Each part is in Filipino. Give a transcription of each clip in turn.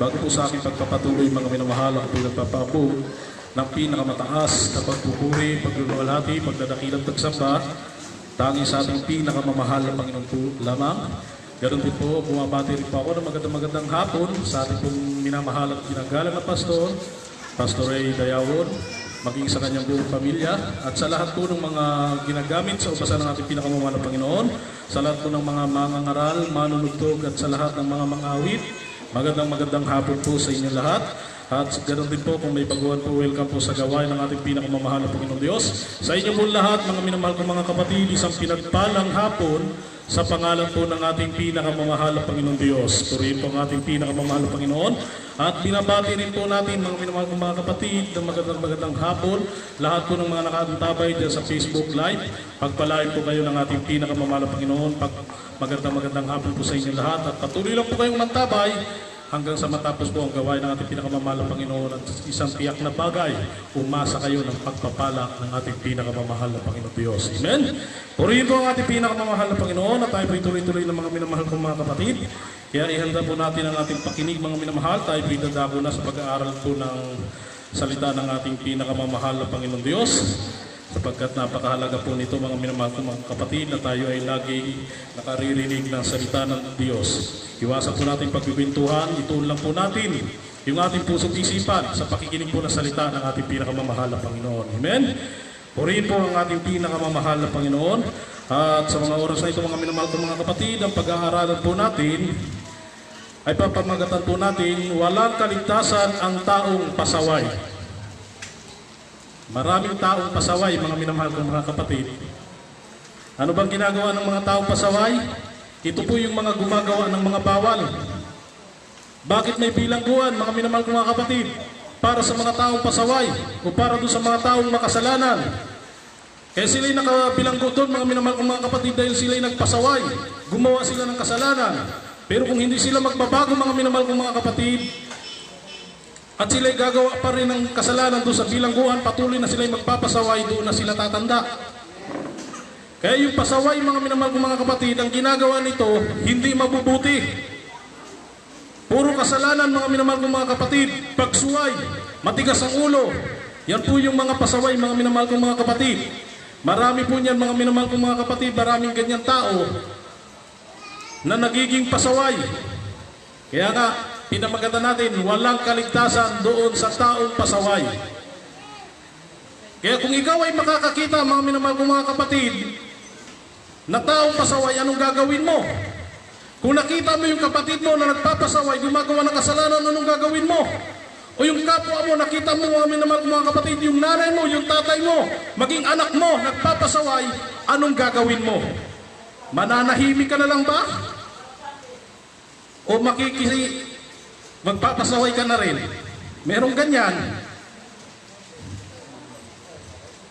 Bago po sa aking pagpapatuloy, mga minamahal, ako po nagpapapo ng pinakamataas na pagpupuri, pagluluwalhati, pagdadakilang tagsamba, tangi sa ating pinakamamahal na Panginoon po lamang. Ganon din po, bumabati rin po ako ng magandang hapon sa ating pong minamahal at ginagalang na Pastor Ray Dayawon, maging sa kanyang buong pamilya, at sa lahat po ng mga ginagamit sa upasan ng ating pinakamamahal na Panginoon, sa lahat po ng mga mangangaral, manunugtog, at sa lahat ng mga awit. Magandang hapon po sa inyo lahat. At ganoon din po, kung may baguhan po, welcome po sa gawain ng ating pinakamamahal na Panginoon Diyos. Sa inyo po lahat, mga minamahal kong mga kapatid, isang pinagpalang hapon sa pangalan po ng ating pinakamamahal na Panginoon Diyos. Purihin po ang ating pinakamamahal na Panginoon. At binabati rin po natin, mga minamahal kong mga kapatid, ng magandang hapon. Lahat po ng mga nakaantabay dyan sa Facebook Live. Pagpalain po kayo ng ating pinakamamahal na Panginoon. Magandang hapon po sa inyo lahat. At patuloy lang po kayong mantabay hanggang sa matapos po ang gawain ng ating pinakamamahal na Panginoon, at isang tiyak na bagay, umasa kayo ng pagpapala ng ating pinakamamahal na Panginoon Diyos. Amen? Purihin po ang ating pinakamamahal na Panginoon, at tayo po tuloy-tuloy ng mga minamahal kong mga kapatid. Kaya ihanda po natin ang ating pakinig, mga minamahal. Tayo po dadako na sa pag-aaral po ng salita ng ating pinakamamahal na Panginoon Diyos, sapagkat napakahalaga po nito, mga minamahal kong mga kapatid, na tayo ay lagi nakaririnig ng salita ng Diyos. Iwasan po natin pagbibintuhan, ituon lang po natin yung ating puso't isipan sa pakikinig po ng salita ng ating pinakamamahal na Panginoon. Amen? Purihin po ang ating pinakamamahal na Panginoon. At sa mga oras na ito, mga minamahal kong mga kapatid, ang pag-aaralan po natin ay papamagatan po natin, walang kaligtasan ang taong pasaway. Maraming taong pasaway, mga minamahal kong mga kapatid. Ano bang ginagawa ng mga taong pasaway? Ito po yung mga gumagawa ng mga bawal. Bakit may bilangguan, mga minamahal kong mga kapatid? Para sa mga taong pasaway o para doon sa mga taong makasalanan. Kaya sila'y nakabilanggo doon, mga minamahal kong mga kapatid, dahil sila'y nagpasaway. Gumawa sila ng kasalanan. Pero kung hindi sila magbabago, mga minamahal kong mga kapatid, at sila'y gagawa pa rin ng kasalanan doon sa bilangguan, patuloy na sila'y magpapasaway, doon na sila tatanda. Kaya yung pasaway, mga minamahal kong mga kapatid, ang ginagawa nito, hindi mabubuti. Puro kasalanan, mga minamahal kong mga kapatid, pagsuway, matigas ang ulo. Yan po yung mga pasaway, mga minamahal kong mga kapatid. Marami po niyan, mga minamahal kong mga kapatid, maraming ganyan tao na nagiging pasaway. Kaya nga, pinamaganda natin, walang kaligtasan doon sa taong pasaway. Kaya kung ikaw ay makakakita, mga minamahal kong mga kapatid, na taong pasaway, anong gagawin mo? Kung nakita mo yung kapatid mo na nagpapasaway, gumagawa ng kasalanan, anong gagawin mo? O yung kapwa mo, nakita mo, mga minamahal kong mga kapatid, yung nanay mo, yung tatay mo, maging anak mo, nagpapasaway, anong gagawin mo? Mananahimik ka na lang ba? O magpapasaway ka na rin? Merong ganyan.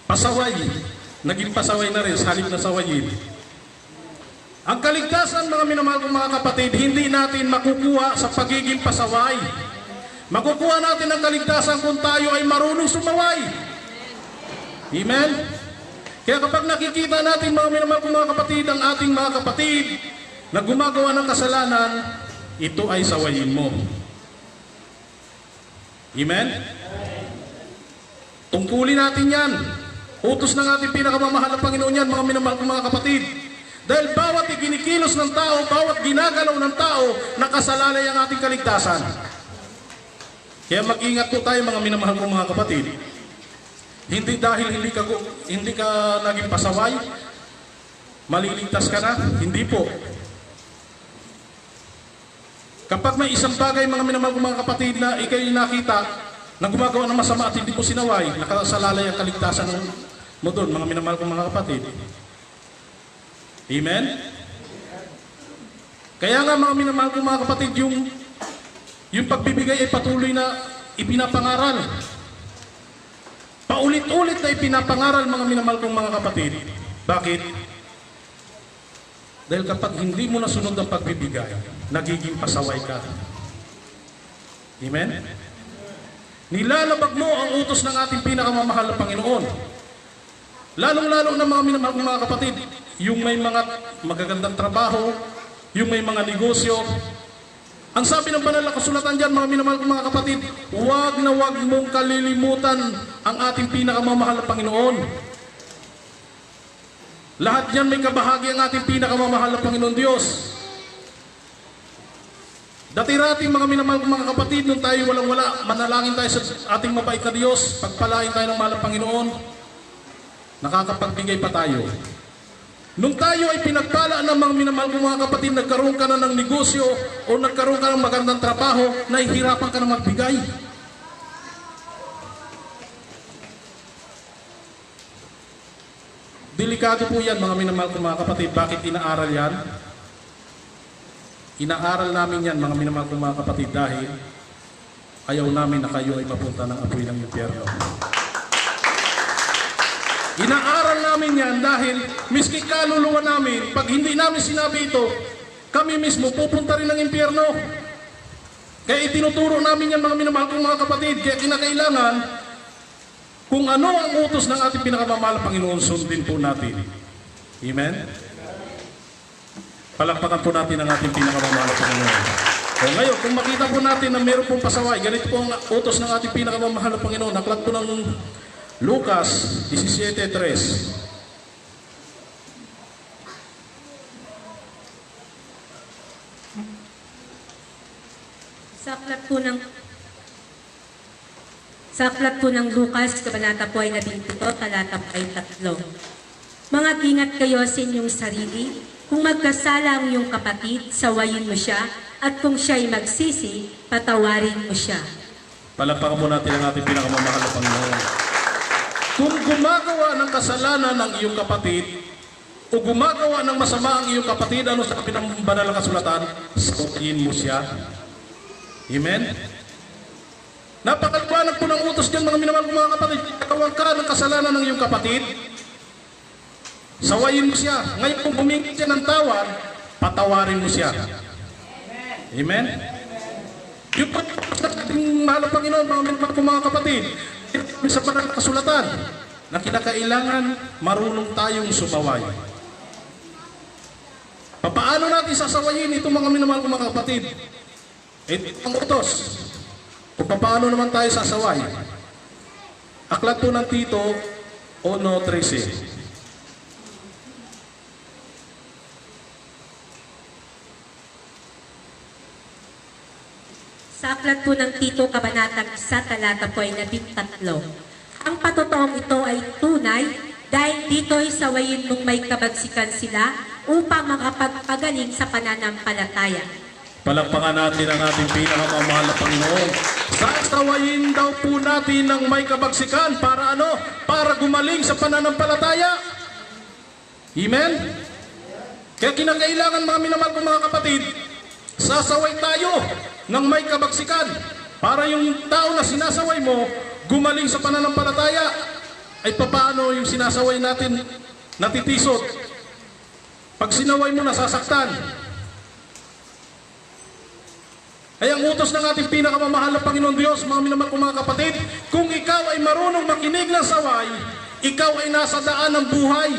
Pasaway, naging pasaway na rin, halip na sawayin. Ang kaligtasan, mga minamahal kong mga kapatid, hindi natin makukuha sa pagiging pasaway. Makukuha natin ang kaligtasan kung tayo ay marunong sumaway. Amen? Kaya kapag nakikita natin, mga minamahal kong mga kapatid, ang ating mga kapatid na gumagawa ng kasalanan, ito ay sawayin mo. Amen? Tungkulin natin yan. Utos ng ating pinakamamahal na Panginoon yan, mga minamahal kong mga kapatid. Dahil bawat ikinikilos ng tao, bawat ginagalaw ng tao, nakasalalay ang ating kaligtasan. Kaya mag-ingat po tayo, mga minamahal kong mga kapatid. Hindi dahil hindi ka naging pasaway, maliligtas ka na. Hindi po. Kapag may isang bagay, mga minamahal kong mga kapatid, na ikay nakita na gumagawa ng masama at hindi mo sinaway, nakasalalay ang kaligtasan mo doon, mga minamahal kong mga kapatid. Amen? Kaya nga, mga minamahal kong mga kapatid, yung pagbibigay ay patuloy na ipinapangaral. Paulit-ulit na ipinapangaral, mga minamahal kong mga kapatid. Bakit? Dahil kapag hindi mo nasunod ang pagbibigay, nagiging pasaway ka. Amen? Nilalabag mo ang utos ng ating pinakamamahal na Panginoon. Lalong-lalo na, mga minamahal kong mga kapatid, yung may mga magagandang trabaho, yung may mga negosyo, Ang sabi ng banal na kasulatan dyan, mga minamahal kong mga kapatid, huwag na huwag mong kalilimutan ang ating pinakamamahal na Panginoon. Lahat yan may kabahagi ang ating pinakamamahal na Panginoon Diyos. Dati-rati mga minamahal kong mga kapatid, nung tayo walang-wala, manalangin tayo sa ating mabait na Diyos, pagpalain tayo ng mahal na Panginoon, nakakapagbigay pa tayo. Nung tayo ay pinagpala ng mga minamahal kong mga kapatid, nagkaroon ka na ng negosyo o nagkaroon ka ng magandang trabaho, nahihirapan ka na magbigay. Delikado po yan mga minamahal kong mga kapatid. Bakit inaaral yan? Inaaral namin yan mga minamahal kong mga kapatid dahil ayaw namin na kayo ay mapunta ng apoy ng impyerno. Inaaral namin yan dahil miski kaluluwa namin, pag hindi namin sinabi ito, kami mismo pupunta rin ng impyerno. Kaya itinuturo namin yan mga minamahal kong mga kapatid. Kaya kinakailangan, kung ano ang utos ng ating pinakamamahal Panginoon, sundin po natin. Amen? Palakpakan po natin ang ating pinakamamahal Panginoon. O ngayon, kung makita po natin na meron pong pasaway, ganito po ang utos ng ating pinakamamahal Panginoon. Aklat po ng Lucas 17:3. Sa aklat po ng Lucas, kabanata po ay 17, talata po ay 3. Mga ingat kayo sa inyong sarili, kung magkasala ang iyong kapatid, sawayin mo siya, at kung siya'y magsisi, patawarin mo siya. Palakpakan po natin ang ating pinakamamahal na Panginoon. Kung gumagawa ng kasalanan ng iyong kapatid, o gumagawa ng masama ang iyong kapatid, ano sa ng banal na kasulatan, sawayin mo siya. Amen? Napakaliwanag po ng utos dyan mga minamahal kong mga kapatid. Katawag ka ng kasalanan ng iyong kapatid, sawayin mo siya. Ngayon kung humingi siya ng tawad, patawarin mo siya. Amen? Yung po ng mahal na Panginoon, mga minamahal kong mga kapatid, sa banal na kasulatan na kinakailangan marunong tayong sumaway. Paano natin sasawayin itong mga minamahal kong mga kapatid? Ito ang utos. Kung paano naman tayo sasaway? Aklat po ng Tito 1:13. Sa aklat po ng Tito, kabanatang 1, talata po ay 13. Ang patotoong ito ay tunay dahil dito'y sawayin mong may kabagsikan sila upang makapagpagaling sa pananampalataya. Palakpakan natin ang ating pinakamamahal na Panginoon. Sasawayin daw po natin ng may kabagsikan para ano? Para gumaling sa pananampalataya. Amen? Kaya kinakailangan mga minamahal kong mga kapatid, sasaway tayo ng may kabagsikan para yung tao na sinasaway mo gumaling sa pananampalataya. Ay paano yung sinasaway natin natitisot? Pag sinaway mo, nasasaktan. Ay ang utos ng ating pinakamamahal na Panginoon Diyos, mga minamahal kong mga kapatid, kung ikaw ay marunong makinig ng saway, ikaw ay nasa daan ng buhay.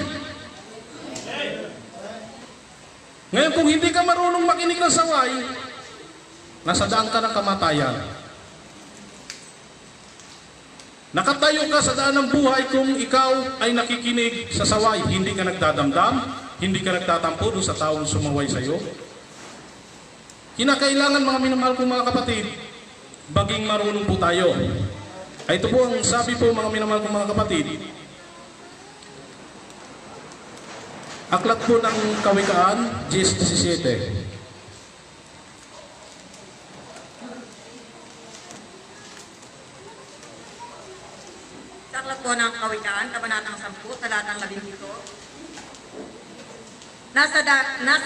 Ngayon kung hindi ka marunong makinig ng saway, nasa daan ka ng kamatayan. Nakatayo ka sa daan ng buhay kung ikaw ay nakikinig sa saway, hindi ka nagdadamdam, hindi ka nagtatampo doon sa taong sumaway sa iyo. Kinakailangan mga minamahal kong mga kapatid, baging marunong po tayo. Ay ito po ang sabi po mga minamahal kong mga kapatid. Aklat po ng Kawikaan, 10:17. Sa aklat po ng Kawikaan, kabanatang 10, talatang 17. Nasa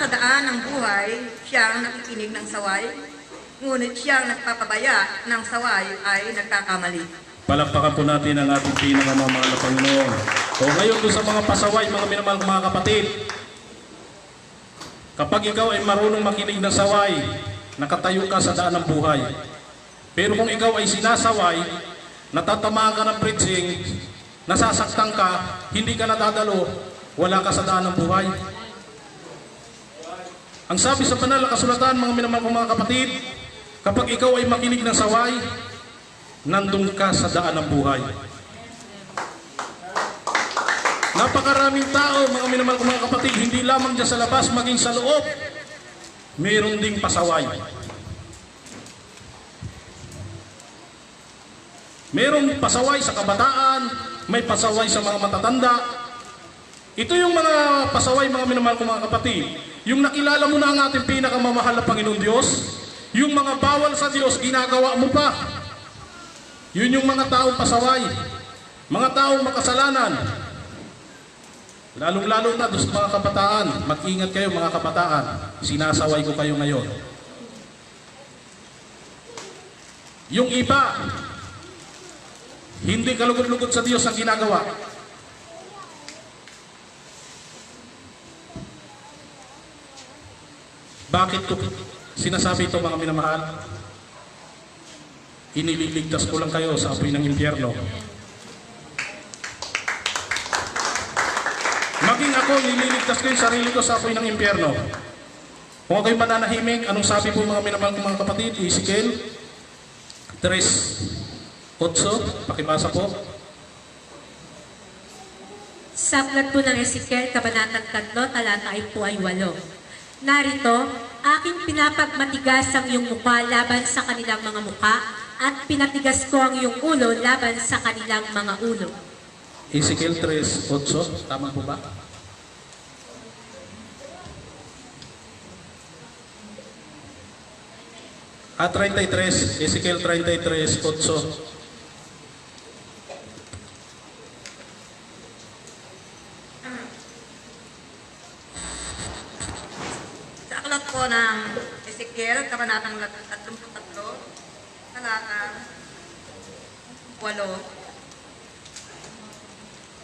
daan ng buhay, siyang nakikinig ng saway, ngunit siyang nagpapabaya ng saway ay nagkakamali. Palakpakan po natin ang ating pinakamamahal na Panginoon. O ngayon doon sa mga pasaway, mga minamahal kong mga kapatid, kapag ikaw ay marunong makinig ng saway, nakatayo ka sa daan ng buhay. Pero kung ikaw ay sinasaway, natatamaan ka ng preaching, nasasaktan ka, hindi ka nadadalo, wala ka sa daan ng buhay. Ang sabi sa banal na kasulatan, mga minamahal kong mga kapatid, Kapag ikaw ay makinig ng saway, nandun ka sa daan ng buhay. Napakaraming tao, mga minamahal kong mga kapatid, hindi lamang dyan sa labas, maging sa loob, mayroon ding pasaway. Mayroong pasaway sa kabataan, may pasaway sa mga matatanda. Ito yung mga pasaway, mga minamahal kong mga kapatid. Yung nakilala mo na ang ating pinakamamahal na Panginoon Diyos, yung mga bawal sa Diyos, ginagawa mo pa. Yun yung mga taong pasaway, mga taong makasalanan. Lalong-lalo na doon sa mga kabataan. Mag-ingat kayo mga kabataan. Sinasaway ko kayo ngayon. Yung iba, hindi kalugod-lugod sa Diyos ang ginagawa. Bakit ko sinasabi ito mga minamahal? Iniligtas ko lang kayo sa apoy ng impyerno. Maging ako, nililigtas ko yung sarili ko sa apoy ng impyerno. Kung kayo mananahimik, anong sabi po mga minamahal kong mga kapatid? Ezekiel 3:8, pakibasa po. Sa aklat po ng Ezekiel, Kabanatang 3, talata ay po ay 8. Narito, aking pinapagmatigas ang iyong mukha laban sa kanilang mga mukha at pinatigas ko ang iyong ulo laban sa kanilang mga ulo. Ezekiel 3:8, tama po ba? At 33, Ezekiel 33:8. Sa aklat po ng Ezekiel, Kabanatang 33, talata 8.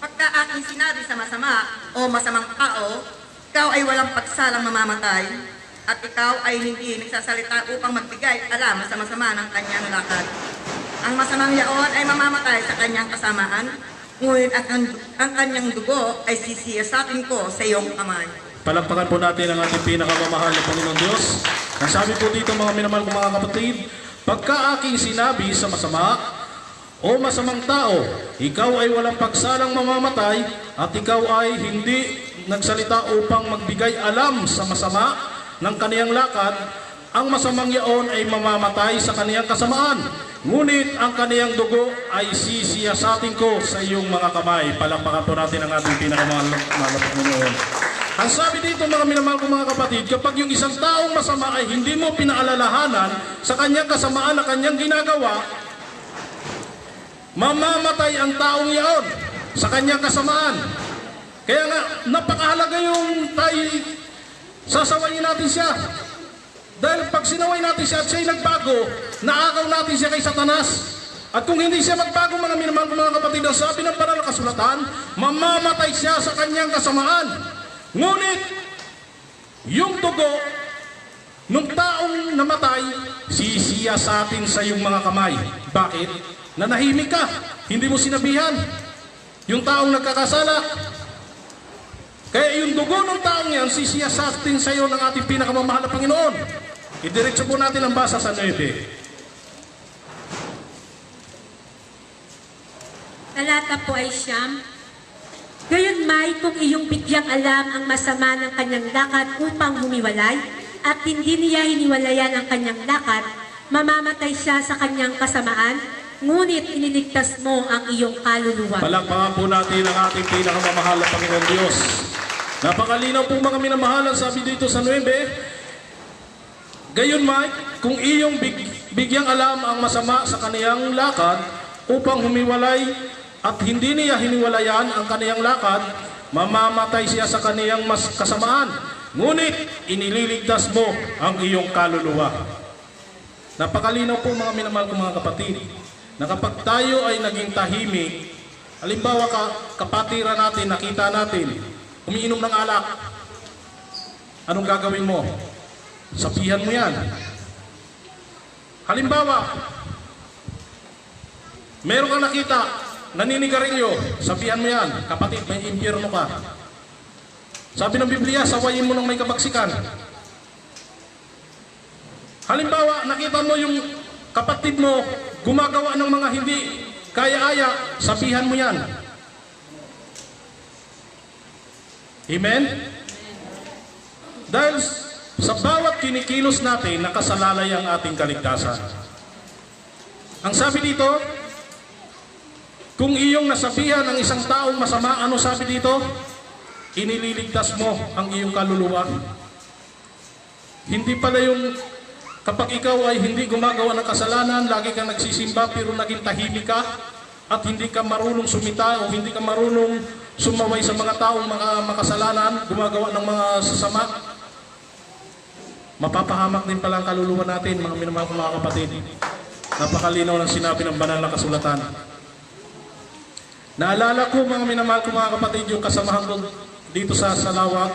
Pagka aking sinabi sa masama o masamang tao, ikaw ay walang pagsalang mamamatay, at ikaw ay hindi nagsasalita upang magbigay alam sa masama ng kanyang lakad. Ang masamang yaon ay mamamatay sa kanyang kasamaan, ngunit ang kanyang dugo ay sisiyasatin ko sa iyong kamay. Palakpakan po natin ang ating pinakamamahal na Panginoon Diyos. Ang sabi po dito mga minamahal kong mga kapatid, pagka aking sinabi sa masama o masamang tao, ikaw ay walang pagsalang mamamatay at ikaw ay hindi nagsalita upang magbigay alam sa masama ng kaniyang lakad, ang masamang yaon ay mamamatay sa kaniyang kasamaan. Ngunit ang kaniyang dugo ay sisiyasatin ko sa iyong mga kamay. Palakpakan po natin ang ating pinakamahal na Panginoon. Ang sabi dito mga minamahal kong mga kapatid, kapag yung isang taong masama ay hindi mo pinaalalahanan sa kanyang kasamaan na kanyang ginagawa, mamamatay ang taong yaon sa kanyang kasamaan. Kaya nga, napakahalaga yung tayo sasawayin natin siya. Dahil pag sinaway natin siya at siya'y nagbago, naakaw natin siya kay Satanas. At kung hindi siya magbago mga minamahal kong mga kapatid, ang sabi ng banal na kasulatan, mamamatay siya sa kanyang kasamaan. Ngunit, yung dugo nung taong namatay, sisiya sa atin sa iyong mga kamay. Bakit? Nanahimik ka, hindi mo sinabihan. Yung taong nagkakasala, kaya yung dugo ng taong yan, sisiya sa atin sa iyo ng ating pinakamamahal na Panginoon. Idiretso po natin ang basa sa 9. Talata po ay 9. Gayon may kung iyong bigyang alam ang masama ng kanyang lakad upang humiwalay at hindi niya hiniwalayan ang kanyang lakad, mamamatay siya sa kanyang kasamaan, ngunit iniligtas mo ang iyong kaluluwa. Palakpakan po natin ang ating pinakamamahal na Panginoon Diyos. Napakalinaw po mga minamahal, sabi dito sa 9, gayon may kung iyong bigyang alam ang masama sa kaniyang lakad upang humiwalay at hindi niya hiniwalayan ang kaniyang lakad, mamamatay siya sa kaniyang kasamaan, ngunit inililigtas mo ang iyong kaluluwa. Napakalinaw po mga minamahal kong mga kapatid, na kapag tayo ay naging tahimik, halimbawa kapatiran natin, nakita natin, umiinom ng alak, anong gagawin mo? Sabihan mo yan. Halimbawa, meron kang nakita, naninigarilyo, sabihan mo yan, kapatid, may impyerno ka. Sabi ng Biblia, sawayin mo ng may kabagsikan. Halimbawa, nakita mo yung kapatid mo gumagawa ng mga hindi kaya-aya, sabihan mo yan. Amen? Dahil sa bawat kinikilos natin, nakasalalay ang ating kaligtasan. Ang sabi dito, kung iyong nasabihan ang isang taong masama, ano sabi dito? Inililigtas mo ang iyong kaluluwa. Hindi pala yung kapag ikaw ay hindi gumagawa ng kasalanan, lagi kang nagsisimba pero naging tahimik ka at hindi ka marunong sumita o hindi ka marunong sumaway sa mga taong mga makasalanan, gumagawa ng mga sasama, mapapahamak din pala ang kaluluwa natin, mga minamahal kong mga kapatid. Napakalinaw ng sinabi ng banal na kasulatan. Naalala ko, mga minamahal kong mga kapatid, yung kasamahan ko dito sa Salawat,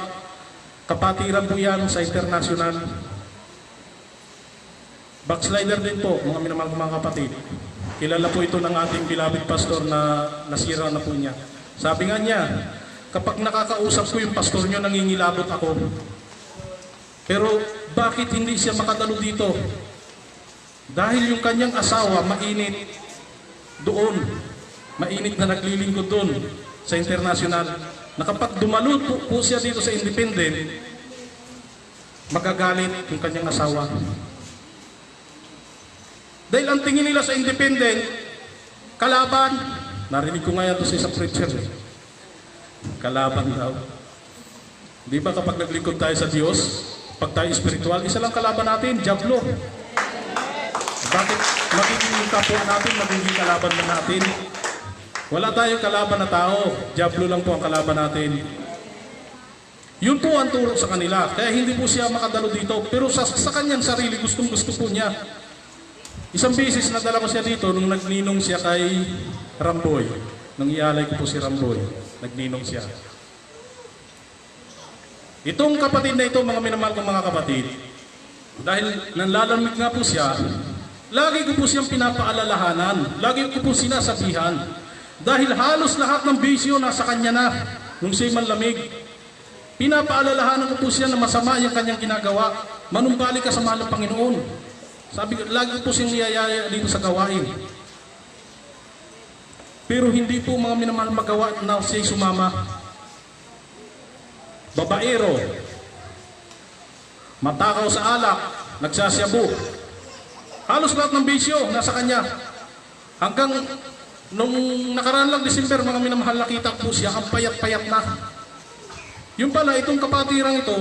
kapatiran po yan sa international. Backslider din po, mga minamahal kong mga kapatid. Kilala po ito ng ating beloved pastor na nasira na po niya. Sabi nga niya, kapag nakakausap ko yung pastor niyo, nangingilabot ako. Pero bakit hindi siya makadalo dito? Dahil yung kanyang asawa mainit doon. Mainit na naglilingkod doon sa international. Na kapag dumalo po siya dito sa independent, magagalit yung kanyang asawa. Dahil ang tingin nila sa independent, kalaban, narinig ko nga yan doon sa isang preacher. Kalaban daw. Di ba kapag naglingkod tayo sa Diyos, pag tayo spiritual, isa lang kalaban natin, diablo. Bakit magiging kapwa natin, magiging kalaban na natin? Wala tayong kalaban na tao, diablo lang po ang kalaban natin. Yun po ang turo sa kanila, kaya hindi po siya makadalo dito. Pero sa kanyang sarili, gustong gusto po niya. Isang beses nadala ko siya dito nung nagninong siya kay Ramboy. Nung ialay ko po si Ramboy, nagninong siya. Itong kapatid na ito, mga minamahal kong mga kapatid, dahil nanlalamig nga po siya, lagi ko po siyang pinapaalalahanan, lagi ko po sinasabihan, dahil halos lahat ng bisyo nasa kanya na, nung siya'y manlamig. Pinapaalalahanan ko po siya na masama yung kanyang ginagawa, manumbalik ka sa mahal ng Panginoon. Sabi ko, lagi po siyang niyayaya dito sa gawain. Pero hindi po mga minamahal magawa na siya'y sumama. Babaero, matakaw sa alak, nagsasyabu. Halos lahat ng bisyo nasa kanya. Hanggang nung nakaraan lang December, mga minamahal, nakita po siya, ang payat-payat na. Yung pala, itong kapatirang ito,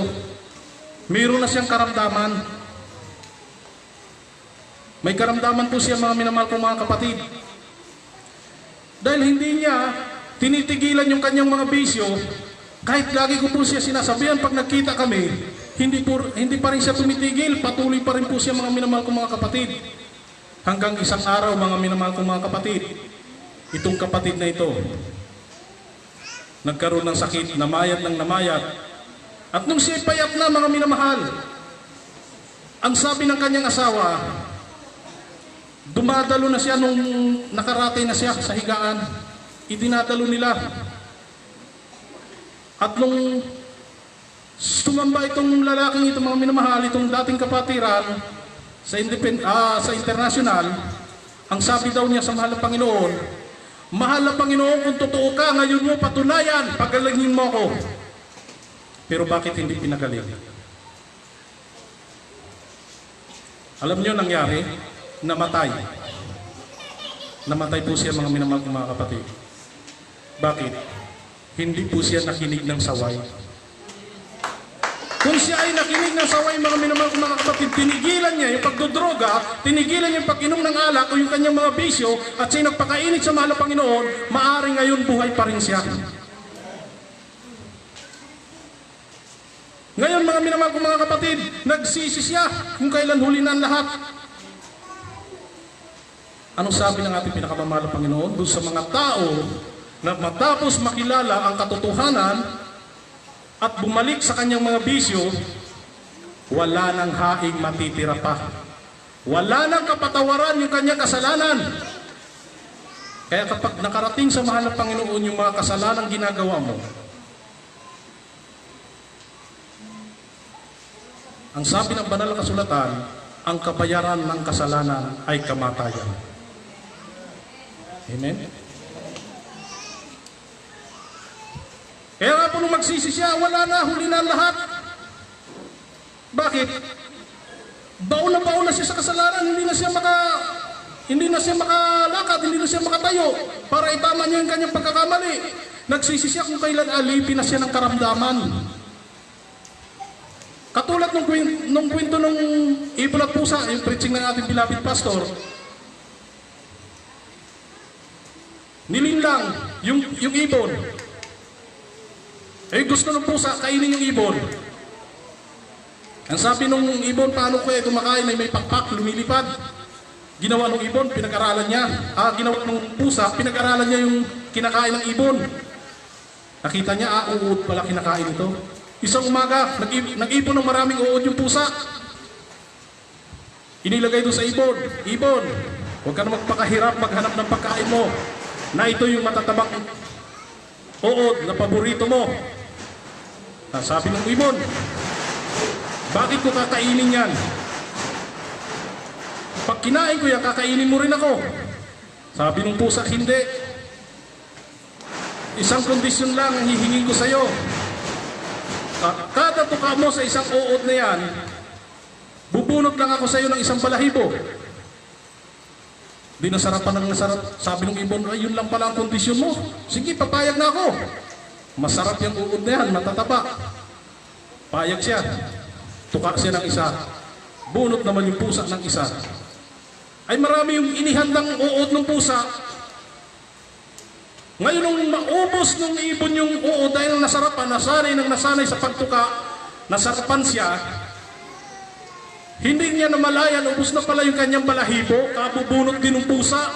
mayroon na siyang karamdaman. May karamdaman po siya, mga minamahal kong mga kapatid. Dahil hindi niya tinitigilan yung kanyang mga bisyo, kahit lagi ko po siya sinasabihan pag nagkita kami, hindi pa rin siya tumitigil, patuloy pa rin po siya, mga minamahal kong mga kapatid. Hanggang isang araw, mga minamahal kong mga kapatid, itong kapatid na ito, nagkaroon ng sakit, namayat ng namayat. At nung siya payat na, mga minamahal, ang sabi ng kanyang asawa, dumadalo na siya nung nakaratay na siya sa higaan. Idinadalo nila. At nung sumamba itong lalaking ito, mga minamahal, itong dating kapatiran sa international, ang sabi daw niya sa mahal ng Panginoon, mahal ng Panginoon, kung totoo ka, ngayon mo patunayan, pagalingin mo ako. Pero bakit hindi pinagaling? Alam niyo nangyari? Namatay. Namatay po siya, mga minamahal kong mga kapatid. Bakit? Hindi po siya nakinig ng saway. Kung siya ay nakinig ng saway, mga minamahal kong mga kapatid, tinigilan niya yung pagdodroga, tinigilan niya yung pag-inom ng alak o yung kanyang mga bisyo, at siya nagpakainit sa mahal ng Panginoon, maaari ngayon buhay pa rin siya. Ngayon, mga minamahal kong mga kapatid, nagsisi siya kung kailan huli na ang lahat. Anong sabi ng ating pinakamamahal ng Panginoon? Doon sa mga tao na matapos makilala ang katotohanan at bumalik sa kanyang mga bisyo, wala nang haing matitira pa. Wala nang kapatawaran yung kanyang kasalanan. Kaya kapag nakarating sa mahal ng Panginoon yung mga kasalanan ginagawa mo, ang sabi ng banal na kasulatan, ang kabayaran ng kasalanan ay kamatayan. Amen? Kaya nga po nung magsisi siya, wala na, huli na ang lahat. Bakit? Baon na siya sa kasalanan, hindi na siya makalakad, hindi na siya makatayo para itama niya yung kanyang pagkakamali. Nagsisi siya kung kailan alipin na siya ng karamdaman. Katulad nung kwento nung ibon at pusa, yung preaching ng ating beloved pastor, nilinlang yung ibon. Gusto ng pusa, kainin yung ibon. Ang sabi nung ibon, paano ko kumakain ay may pakpak, lumilipad. Ginawa ng ibon, pinag-aralan niya. Ginawa ng pusa, pinag-aralan niya yung kinakain ng ibon. Nakita niya, uod pala kinakain ito. Isang umaga, nag-ibon ng maraming uod yung pusa. Inilagay doon sa ibon. Ibon, huwag ka na magpakahirap maghanap ng pagkain mo. Na ito yung matatabang uod na paborito mo. Sabi ng ibon, bakit ko kakainin yan? Pag kinain ko yan, kakainin mo rin ako. Sabi ng pusa, hindi. Isang kondisyon lang ang hihingi ko sa'yo. Kada tuka mo sa isang uod na yan, bubunot lang ako sa'yo ng isang balahibo. Di nasarapan ng nasarap. Sabi ng ibon, ay yun lang pala ang kondisyon mo. Sige, papayag na ako. Masarap yung uod na yan, matataba. Payag siya. Tuka siya ng isa. Bunot naman yung pusa ng isa. Ay marami yung inihandang uod ng pusa. Ngayon nung maubos ng ibon yung uod dahil nasarapan, nasanay sa pagtuka, nasarapan siya, hindi niya namalayan, ubos na pala yung kanyang balahibo, kabubunot din ng pusa.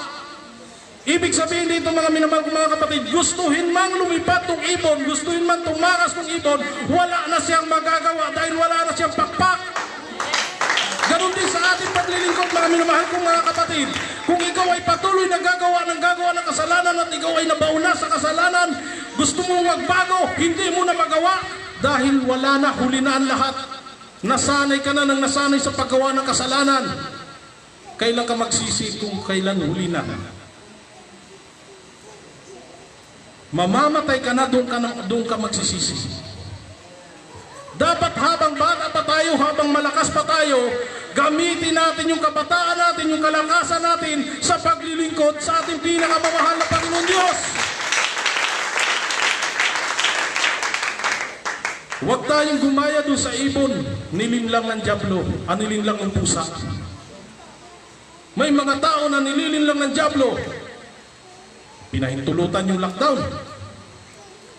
Ibig sabihin dito mga minamahal kong mga kapatid, gustuhin mang lumipat ng ibon, gustuhin man tumakas ng ibon, wala na siyang magagawa dahil wala na siyang pakpak. Ganon din sa ating paglilingkod mga minamahal kong mga kapatid. Kung ikaw ay patuloy na gagawa ng kasalanan at ikaw ay nabauna sa kasalanan, gusto mo magbago, hindi mo na magawa dahil wala na, huli na ang lahat. Nasanay ka na ng nasanay sa paggawa ng kasalanan. Kailan ka magsisi kung kailan huli na? Mamamatay ka na, doon ka magsisisi. Dapat habang bata pa tayo, habang malakas pa tayo, gamitin natin yung kabataan natin, yung kalakasan natin sa paglilingkod sa ating pinakamamahal na Panginoon Diyos. Huwag tayong gumaya doon sa ibon, nilinlang ng dyablo, nilinlang ng pusa. May mga tao na nililinlang ng dyablo, pinahintulutan yung lockdown,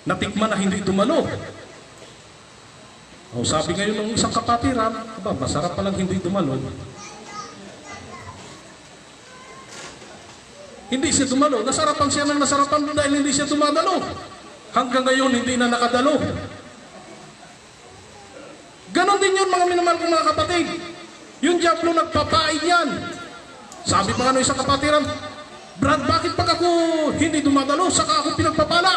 natikman na hindi dumalo. Sabi ngayon ng isang kapatiran, masarap palang hindi dumalo. Hindi siya dumalo, nasarapan siya ng nasarapan dahil hindi siya dumadalo. Hanggang ngayon hindi na nakadalo. Ganon din yun mga minamahal kong mga kapatid. Yung dyablo nagpapain yan. Sabi pa nga ng isang kapatiran, Brad, bakit pag ako hindi dumadalo, saka ako pinagpapala?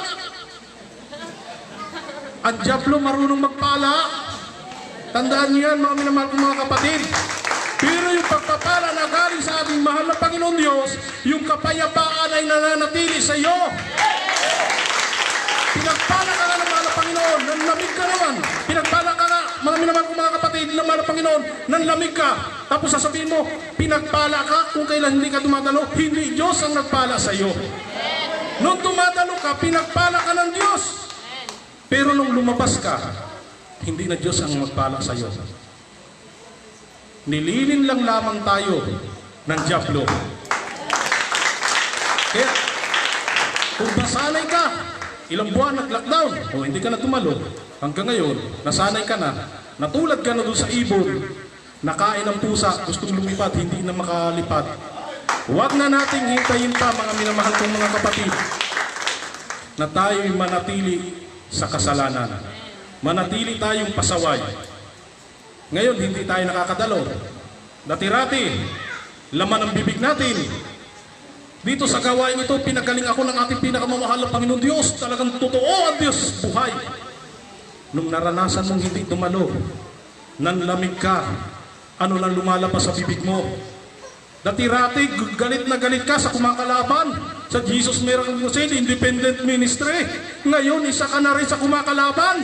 Ang dyablo marunong magpala. Tandaan niyo yan mga minamahal kong mga kapatid. Pero yung pagpapala na galing sa ating mahal na Panginoon Diyos, yung kapayapaan ay nananatili sa iyo. Pinagpala ka nga ng mahal na Panginoon, nanlamig ka naman. Pinagpala ka nga, mga minamahal kong mga kapatid, ng mahal na Panginoon, nanlamig ka. Tapos sasabihin mo, pinagpala ka kung kailan hindi ka dumadalo, hindi Diyos ang nagpala sa iyo. Nung dumadalo ka, pinagpala ka ng Diyos. Pero nung lumabas ka, hindi na Diyos ang magpala sa iyo. Nililin lang lamang tayo ng dyablo. Kaya, kung nasanay ka, ilang buwan nag-lockdown, o hindi ka na tumalo, hanggang ngayon, nasanay ka na, natulad ka na doon sa ibon, nakain ng pusa, gustong lumipad, hindi na makalipad. Huwag na nating hintayin pa, mga minamahal kong mga kapatid, na tayo'y manatili sa kasalanan. Manatili tayong pasaway. Ngayon, hindi tayo nakakadalo. Dati-rati, laman ang bibig natin. Dito sa gawain ito, pinagaling ako ng ating pinakamamahal na Panginoon Diyos. Talagang totoo ang Diyos buhay. Nung naranasan mong hindi dumalo, nanlamig ka, Ano lang lumalabas sa bibig mo? Dati-rati, galit na galit ka sa kumakalaban sa Jesus Miracle Crusade Independent Ministry. Ngayon, isa ka na rin sa kumakalaban.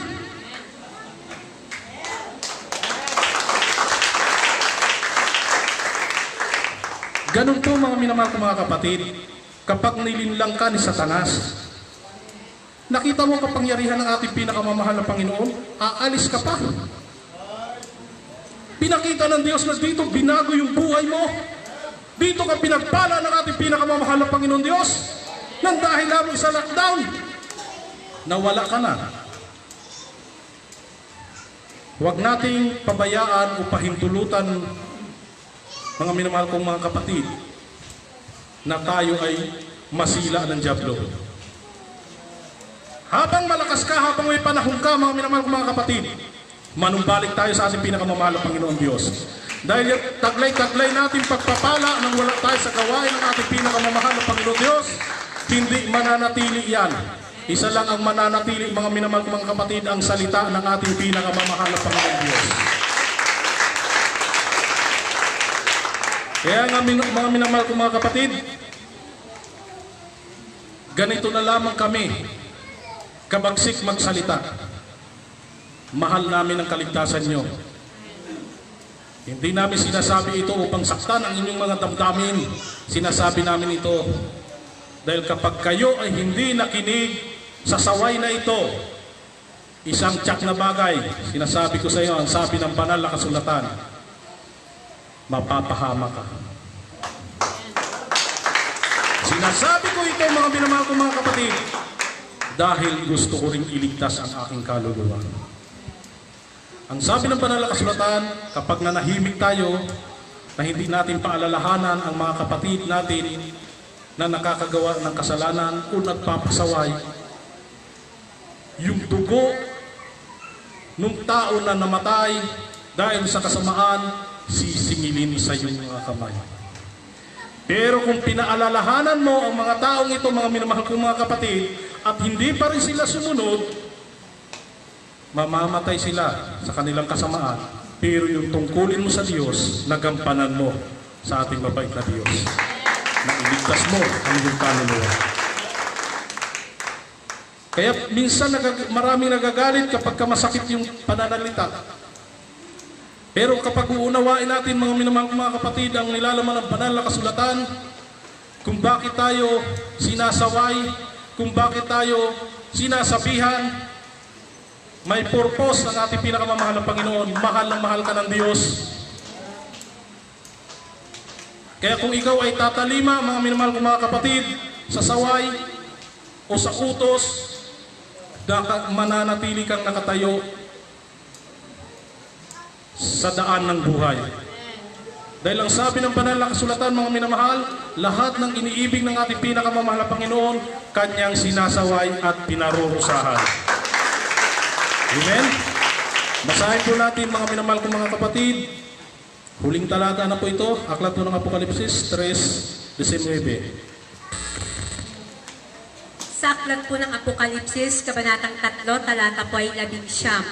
Ganun po mga minamahal kong mga kapatid, kapag nilinlang ka ni Satanas, nakita mo kapangyarihan ng ating pinakamamahal na Panginoon, aalis ka pa. Pinakita ng Diyos na dito, binago yung buhay mo. Dito ka pinagpala ng ating pinakamamahal na Panginoon Diyos, nang dahil lamang sa lockdown, nawala ka na. Huwag nating pabayaan o pahintulutan, mga minamahal kong mga kapatid, na tayo ay masila ng dyablo. Habang malakas ka, habang may panahon ka, mga minamahal kong mga kapatid, manumbalik tayo sa ating pinakamamahal na Panginoon Diyos. Dahil taglay-taglay natin pagpapala nang wala tayo sa gawain ng ating pinakamamahal na Panginoon Diyos, hindi mananatili yan. Isa lang ang mananatili, mga minamahal kong mga kapatid, ang salita ng ating pinakamamahal na Panginoon Diyos. Kaya nga mga minamahal kong mga kapatid, ganito na lamang kami kabagsik magsalita. Mahal namin ang kaligtasan nyo. Hindi namin sinasabi ito upang saktan ang inyong mga damdamin. Sinasabi namin ito dahil kapag kayo ay hindi nakinig sa saway na ito, isang tiyak na bagay, sinasabi ko sa iyo, ang sabi ng banal na kasulatan, mapapahama ka. Sinasabi ko ito mga minamahal kong mga kapatid dahil gusto ko ring iligtas ang aking kaluluwa. Ang sabi ng banal na kasulatan, kapag nanahimik tayo na hindi natin paalalahanan ang mga kapatid natin na nakakagawa ng kasalanan o nagpapasaway, yung dugo ng tao na namatay dahil sa kasamaan, sisingilin sa iyong mga kamay. Pero kung pinaalalahanan mo ang mga taong ito, mga minamahal kong mga kapatid, at hindi pa rin sila sumunod, mamamatay sila sa kanilang kasamaan. Pero yung tungkulin mo sa Diyos, nagampanan mo sa ating mabait na Diyos. Na iligtas mo ang iyong kaluluwa. Kaya minsan maraming nagagalit kapag masakit yung pananalita. Pero kapag uunawain natin mga minamahal mga kapatid ang nilalaman ng banal na kasulatan, kung bakit tayo sinasaway, kung bakit tayo sinasabihan, may purpose ng ating pinakamamahal na Panginoon. Mahal na mahal ka ng Diyos. Kaya kung ikaw ay tatalima, mga minamahal kong mga kapatid, sa saway o sa utos, mananatili kang nakatayo sa daan ng buhay. Dahil ang sabi ng banal na kasulatan, mga minamahal, lahat ng iniibig ng ating pinakamamahal na Panginoon, kanyang sinasaway at pinarurusahan. Amen? Basahin po natin mga minamahal kong mga kapatid. Huling talata na po ito, aklat po ng Apokalipsis 3:19. Sa aklat po ng Apokalipsis, Kabanatang 3, talata po ay 11.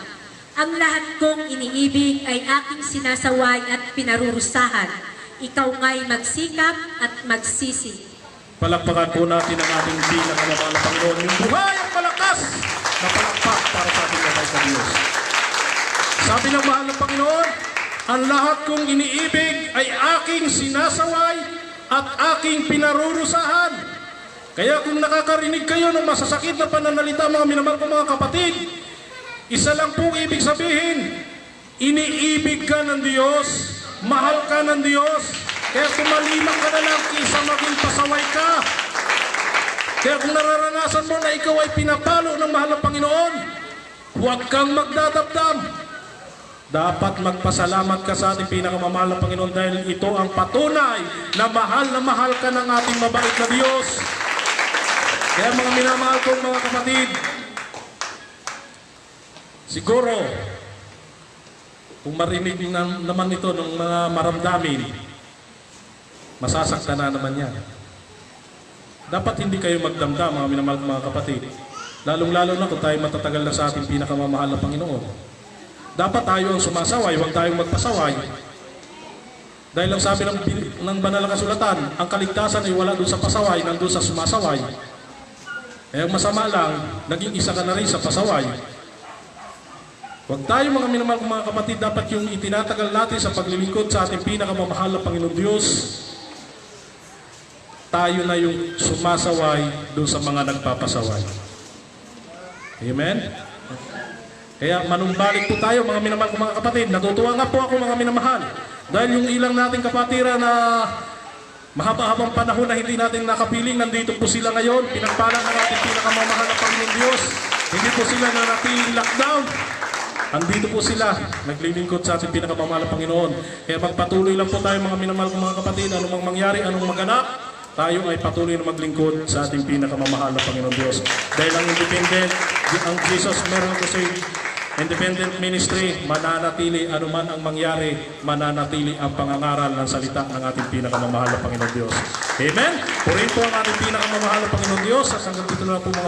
Ang lahat kong iniibig ay aking sinasaway at pinarurusahan. Ikaw nga'y magsikap at magsisi. Palakpakan po natin ang ating pinakamamahal na Panginoon. Yung buhay ang malakas na palakpak para sa ating mabait na Diyos. Sabi ng mahal ng Panginoon, ang lahat kong iniibig ay aking sinasaway at aking pinarurusahan. Kaya kung nakakarinig kayo ng masasakit na pananalita, mga minamahal kong mga kapatid, isa lang pong ibig sabihin, iniibig ka ng Diyos, mahal ka ng Diyos, kaya tumalimang ka na lang kaysa maging pasaway ka. Kaya kung nararanasan mo na ikaw ay pinapalo ng mahal ng Panginoon, huwag kang magdadamdam. Dapat magpasalamat ka sa ating pinakamamahal na Panginoon dahil ito ang patunay na mahal ka ng ating mabait na Diyos. Kaya mga minamahal kong mga kapatid, siguro, kung marinig naman ito ng mga maramdamin, masasaktan na naman yan. Dapat hindi kayo magdamdam, mga minamahal mga kapatid. Lalong-lalo na kung tayo matatagal na sa ating pinakamamahal na Panginoon. Dapat tayo ang sumasaway, huwag tayong magpasaway. Dahil ang sabi ng banal na kasulatan, ang kaligtasan ay wala doon sa pasaway, nandun sa sumasaway. Eh, ang masama lang, naging isa ka na rin sa pasaway. Huwag tayo mga minamahal mga kapatid, dapat yung itinatagal natin sa paglilingkod sa ating pinakamamahal na Panginoon Diyos, tayo na yung sumasaway doon sa mga nagpapasaway. Amen? Kaya manumbalik po tayo mga minamahal mga kapatid. Natutuwa nga po ako mga minamahal. Dahil yung ilang nating kapatira na mahaba-habang panahon na hindi natin nakapiling, nandito po sila ngayon. Pinagpala ng ating pinakamamahal na Panginoon Diyos. Hindi po sila nanatiling lockdown. Andito po sila, naglilingkod sa ating pinakamamahal na Panginoon. Kaya magpatuloy lang po tayo mga minamahal mga kapatid. Anumang mangyari, anong maganap, tayo ay patuloy na maglingkod sa ating pinakamamahal na Panginoon Diyos. Dahil ang independent, ang Jesus meron ko sa independent ministry, mananatili anuman ang mangyari, mananatili ang pangangaral ng salita ng ating pinakamamahal na Panginoon Diyos. Amen? Purihin po ang ating pinakamamahal na Panginoon Diyos. At hanggang dito na po mga